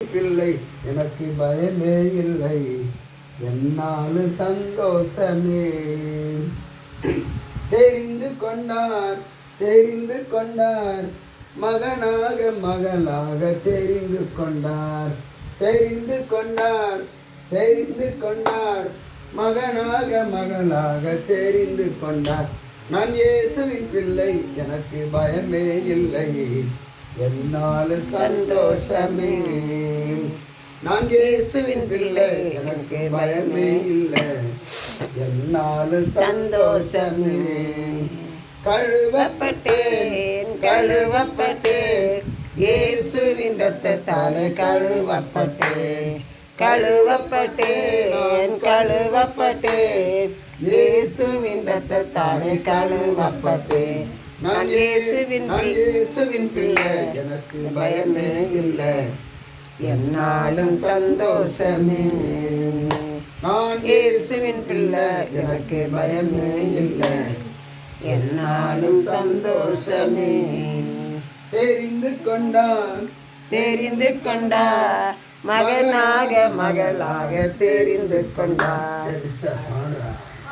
பிள்ளை எனக்கு பயமே இல்லை, என்னாலும் சந்தோஷமே. தெரிந்து கொண்டார் தெரிந்து கொண்டார், மகனாக மகளாக தெரிந்து கொண்டார். தெரிந்து கொண்டார் தெரிந்து கொண்டார், மகனாக மகளாக தெரிந்து கொண்டார். நான் இயேசுவின் பிள்ளை, எனக்கு பயமே இல்லை, என்னால் சந்தோஷமே. நான் இயேசுவின் பிள்ளை, எனக்கு பயமே இல்லை, என்னால் சந்தோஷமே. கழுவப்பட்டேன் கழுவப்பட்டேன், இயேசுவின் இரத்தத்தாலே கழுவப்பட்டேன். கழுவப்பட்டேன் கழுவப்பட்டேன், இயேசுவின் இரத்தத்தாலே கழுவப்பட்டேன். நான் இயேசுவின் பிள்ளை, எனக்கு பயமே இல்லை, என்னாலும் சந்தோஷமே. நான் இயேசுவின் பிள்ளை, எனக்கு பயமே இல்லை, என்னாலும் சந்தோஷமே. தெரிந்து கொண்டார் தெரிந்து கொண்டார், மகனாக மகளாக தெரிந்து கொண்டார்.